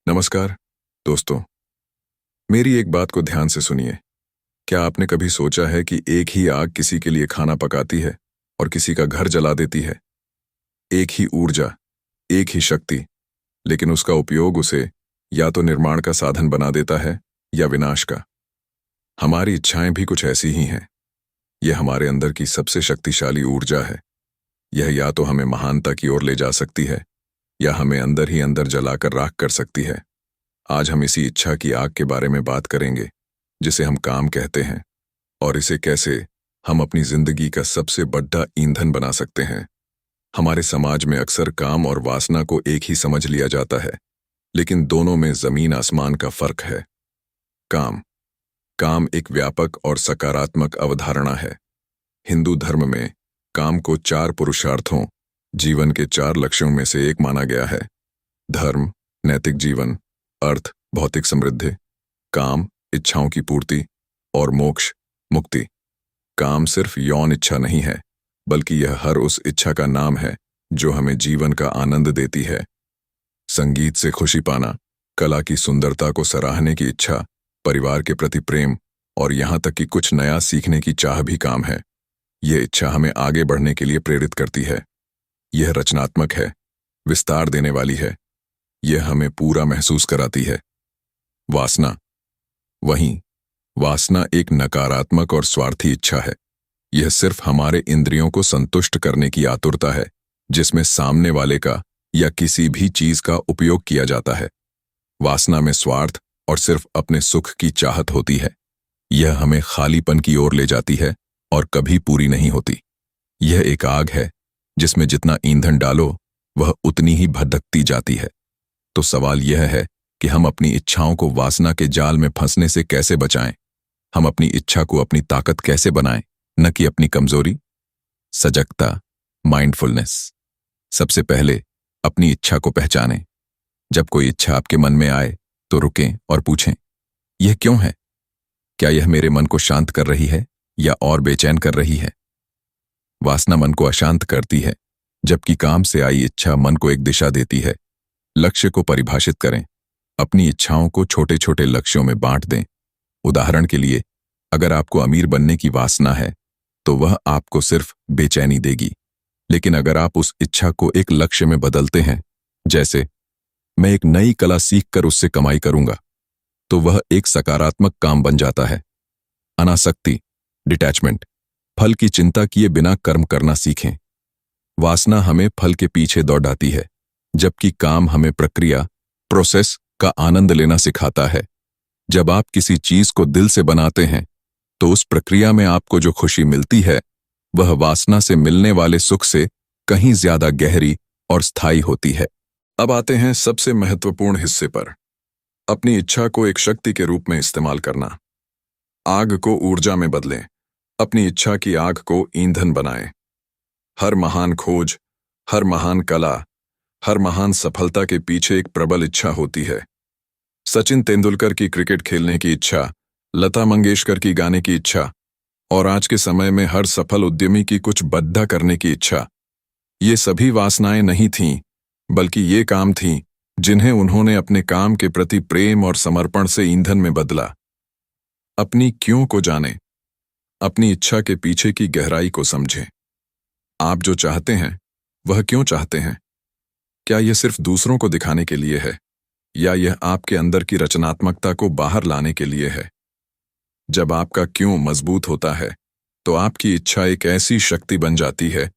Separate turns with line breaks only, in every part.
नमस्कार दोस्तों, मेरी एक बात को ध्यान से सुनिए। क्या आपने कभी सोचा है कि एक ही आग किसी के लिए खाना पकाती है और किसी का घर जला देती है? एक ही ऊर्जा, एक ही शक्ति, लेकिन उसका उपयोग उसे या तो निर्माण का साधन बना देता है या विनाश का। हमारी इच्छाएं भी कुछ ऐसी ही हैं। यह हमारे अंदर की सबसे शक्तिशाली ऊर्जा है। यह या तो हमें महानता की ओर ले जा सकती है या हमें अंदर ही अंदर जलाकर राख कर सकती है। आज हम इसी इच्छा की आग के बारे में बात करेंगे, जिसे हम काम कहते हैं, और इसे कैसे हम अपनी जिंदगी का सबसे बड़ा ईंधन बना सकते हैं। हमारे समाज में अक्सर काम और वासना को एक ही समझ लिया जाता है, लेकिन दोनों में जमीन आसमान का फर्क है। काम एक व्यापक और सकारात्मक अवधारणा है। हिंदू धर्म में काम को 4 पुरुषार्थों, जीवन के 4 लक्ष्यों में से एक माना गया है। धर्म, नैतिक जीवन, अर्थ, भौतिक समृद्धि, काम, इच्छाओं की पूर्ति, और मोक्ष, मुक्ति। काम सिर्फ यौन इच्छा नहीं है, बल्कि यह हर उस इच्छा का नाम है जो हमें जीवन का आनंद देती है। संगीत से खुशी पाना, कला की सुंदरता को सराहने की इच्छा, परिवार के प्रति प्रेम, और यहाँ तक कि कुछ नया सीखने की चाह भी काम है। यह इच्छा हमें आगे बढ़ने के लिए प्रेरित करती है। यह रचनात्मक है, विस्तार देने वाली है। यह हमें पूरा महसूस कराती है। वासना एक नकारात्मक और स्वार्थी इच्छा है। यह सिर्फ हमारे इंद्रियों को संतुष्ट करने की आतुरता है, जिसमें सामने वाले का या किसी भी चीज का उपयोग किया जाता है। वासना में स्वार्थ और सिर्फ अपने सुख की चाहत होती है। यह हमें खालीपन की ओर ले जाती है और कभी पूरी नहीं होती। यह एक आग है जिसमें जितना ईंधन डालो वह उतनी ही भड़कती जाती है। तो सवाल यह है कि हम अपनी इच्छाओं को वासना के जाल में फंसने से कैसे बचाएं? हम अपनी इच्छा को अपनी ताकत कैसे बनाएं, न कि अपनी कमजोरी? सजगता, माइंडफुलनेस। सबसे पहले अपनी इच्छा को पहचानें। जब कोई इच्छा आपके मन में आए तो रुकें और पूछें, यह क्यों है? क्या यह मेरे मन को शांत कर रही है या और बेचैन कर रही है? वासना मन को अशांत करती है, जबकि काम से आई इच्छा मन को एक दिशा देती है। लक्ष्य को परिभाषित करें। अपनी इच्छाओं को छोटे छोटे लक्ष्यों में बांट दें। उदाहरण के लिए, अगर आपको अमीर बनने की वासना है तो वह आपको सिर्फ बेचैनी देगी। लेकिन अगर आप उस इच्छा को एक लक्ष्य में बदलते हैं, जैसे मैं एक नई कला सीखकर उससे कमाई करूंगा, तो वह एक सकारात्मक काम बन जाता है। अनासक्ति, डिटैचमेंट। फल की चिंता किए बिना कर्म करना सीखें। वासना हमें फल के पीछे दौड़ाती है, जबकि काम हमें प्रक्रिया, प्रोसेस का आनंद लेना सिखाता है। जब आप किसी चीज को दिल से बनाते हैं तो उस प्रक्रिया में आपको जो खुशी मिलती है वह वासना से मिलने वाले सुख से कहीं ज्यादा गहरी और स्थायी होती है। अब आते हैं सबसे महत्वपूर्ण हिस्से पर, अपनी इच्छा को एक शक्ति के रूप में इस्तेमाल करना। आग को ऊर्जा में बदलें। अपनी इच्छा की आग को ईंधन बनाएं। हर महान खोज, हर महान कला, हर महान सफलता के पीछे एक प्रबल इच्छा होती है। सचिन तेंदुलकर की क्रिकेट खेलने की इच्छा, लता मंगेशकर की गाने की इच्छा, और आज के समय में हर सफल उद्यमी की कुछ बद्धा करने की इच्छा। ये सभी वासनाएं नहीं थीं, बल्कि ये काम थीं जिन्हें उन्होंने अपने काम के प्रति प्रेम और समर्पण से ईंधन में बदला। अपनी क्यों को जानें। अपनी इच्छा के पीछे की गहराई को समझें। आप जो चाहते हैं वह क्यों चाहते हैं? क्या यह सिर्फ दूसरों को दिखाने के लिए है, या यह आपके अंदर की रचनात्मकता को बाहर लाने के लिए है? जब आपका क्यों मजबूत होता है तो आपकी इच्छा एक ऐसी शक्ति बन जाती है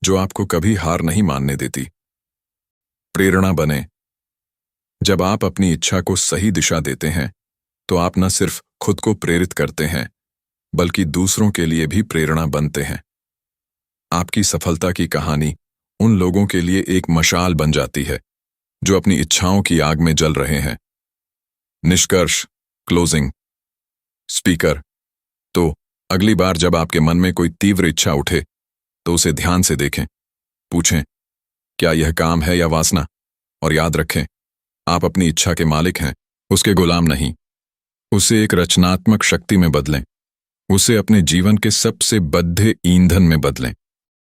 जो आपको कभी हार नहीं मानने देती। प्रेरणा बने। जब आप अपनी इच्छा को सही दिशा देते हैं तो आप न सिर्फ खुद को प्रेरित करते हैं, बल्कि दूसरों के लिए भी प्रेरणा बनते हैं। आपकी सफलता की कहानी उन लोगों के लिए एक मशाल बन जाती है जो अपनी इच्छाओं की आग में जल रहे हैं। निष्कर्ष, क्लोजिंग। स्पीकर, तो अगली बार जब आपके मन में कोई तीव्र इच्छा उठे तो उसे ध्यान से देखें। पूछें, क्या यह काम है या वासना? और याद रखें, आप अपनी इच्छा के मालिक हैं, उसके गुलाम नहीं। उसे एक रचनात्मक शक्ति में बदलें। उसे अपने जीवन के सबसे बद्ध ईंधन में बदलें।